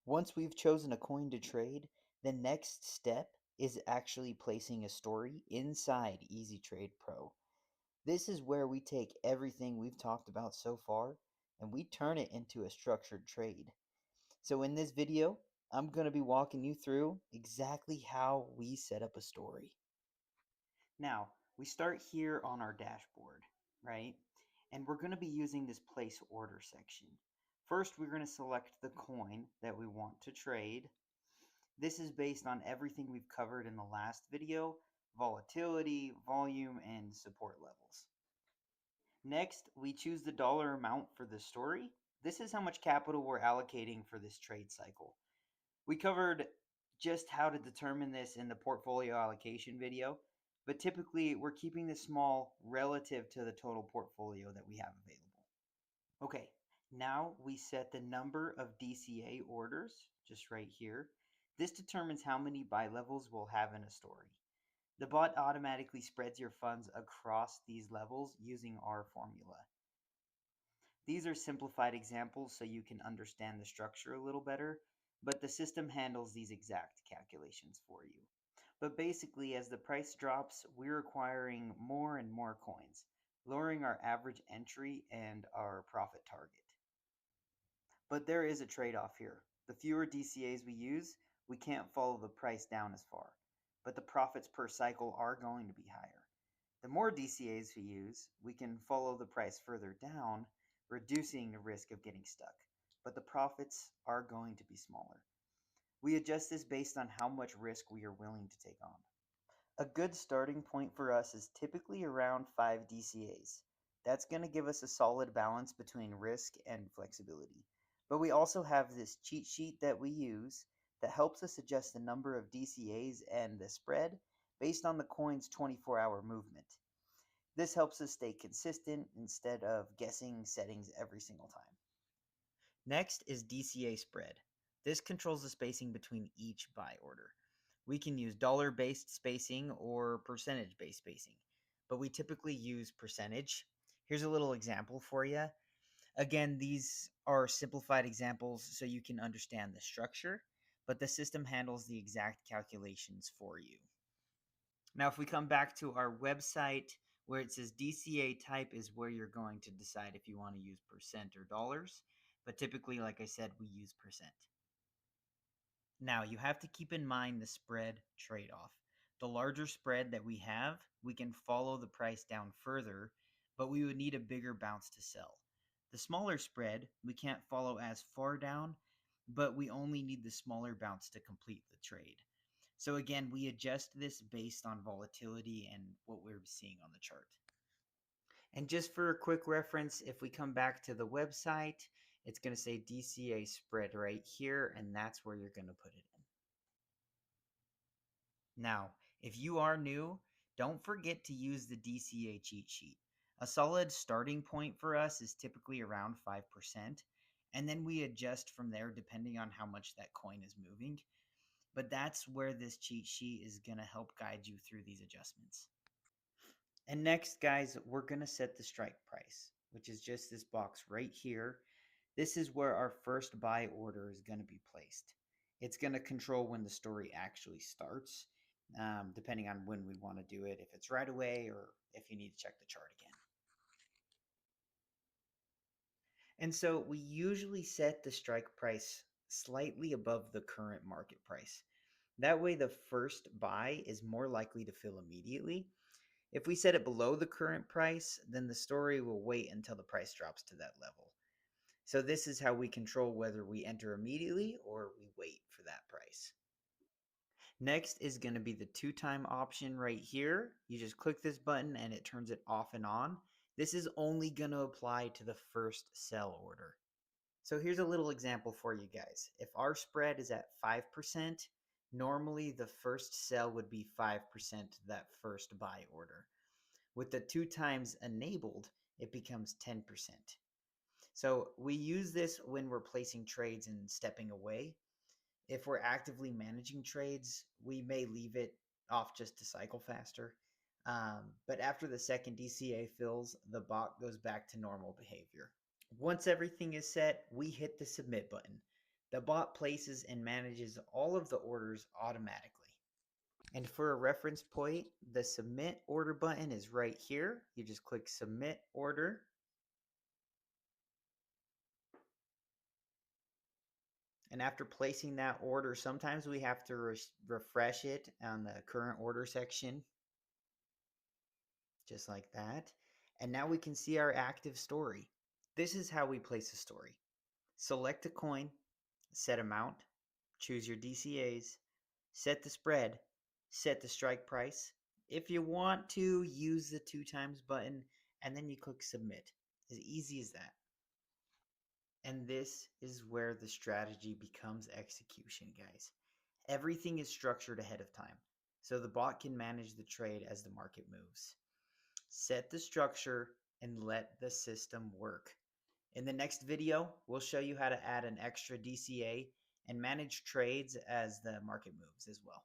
Once we've chosen a coin to trade, the next step is actually placing a story inside EZTrade Pro. This is where we take everything we've talked about so far and we turn it into a structured trade. So in this video, I'm going to be walking you through exactly how we set up a story. Now, we start here on our dashboard, right? And we're going to be using this place order section. First, we're going to select the coin that we want to trade. This is based on everything we've covered in the last video: volatility, volume, and support levels. Next, we choose the dollar amount for the story. This is how much capital we're allocating for this trade cycle. We covered just how to determine this in the portfolio allocation video, but typically we're keeping this small relative to the total portfolio that we have available. Okay, now we set the number of DCA orders, just right here. This determines how many buy levels we'll have in a story. The bot automatically spreads your funds across these levels using our formula. These are simplified examples so you can understand the structure a little better, but the system handles these exact calculations for you. But basically, as the price drops, we're acquiring more and more coins, lowering our average entry and our profit target. But there is a trade-off here. The fewer DCAs we use, we can't follow the price down as far, but the profits per cycle are going to be higher. The more DCAs we use, we can follow the price further down, reducing the risk of getting stuck, but the profits are going to be smaller. We adjust this based on how much risk we are willing to take on. A good starting point for us is typically around 5 DCAs. That's going to give us a solid balance between risk and flexibility. But we also have this cheat sheet that we use that helps us adjust the number of DCAs and the spread based on the coin's 24-hour movement. This helps us stay consistent instead of guessing settings every single time. Next is DCA spread. This controls the spacing between each buy order. We can use dollar-based spacing or percentage-based spacing, but we typically use percentage. Here's a little example for you. Again, these are simplified examples so you can understand the structure, but the system handles the exact calculations for you. Now, if we come back to our website where it says DCA type is where you're going to decide if you want to use percent or dollars, but typically, like I said, we use percent. Now, you have to keep in mind the spread trade-off. The larger spread that we have, we can follow the price down further, but we would need a bigger bounce to sell. The smaller spread, we can't follow as far down, but we only need the smaller bounce to complete the trade. So again, we adjust this based on volatility and what we're seeing on the chart. And just for a quick reference, if we come back to the website, it's going to say DCA spread right here, and that's where you're going to put it in. Now, if you are new, don't forget to use the DCA cheat sheet. A solid starting point for us is typically around 5%, and then we adjust from there depending on how much that coin is moving. But that's where this cheat sheet is going to help guide you through these adjustments. And next, guys, we're going to set the strike price, which is just this box right here. This is where our first buy order is going to be placed. It's going to control when the story actually starts, depending on when we want to do it, if it's right away or if you need to check the chart again. And so we usually set the strike price slightly above the current market price. That way, the first buy is more likely to fill immediately. If we set it below the current price, then the story will wait until the price drops to that level. So this is how we control whether we enter immediately or we wait for that price. Next is going to be the 2-time option right here. You just click this button and it turns it off and on. This is only going to apply to the first sell order. So here's a little example for you guys. If our spread is at 5%, normally the first sell would be 5% that first buy order. With the 2 times enabled, it becomes 10%. So we use this when we're placing trades and stepping away. If we're actively managing trades, we may leave it off just to cycle faster. But after the second DCA fills, the bot goes back to normal behavior. Once everything is set, we hit the submit button. The bot places and manages all of the orders automatically. And for a reference point, the submit order button is right here. You just click submit order. And after placing that order, sometimes we have to refresh it on the current order section, just like that. And now we can see our active story. This is how we place a story. Select a coin, set amount, choose your DCAs, set the spread, set the strike price. If you want to, use the 2x button, and then you click submit. As easy as that. And this is where the strategy becomes execution, guys. Everything is structured ahead of time, so the bot can manage the trade as the market moves. Set the structure and let the system work. In the next video, we'll show you how to add an extra DCA and manage trades as the market moves as well.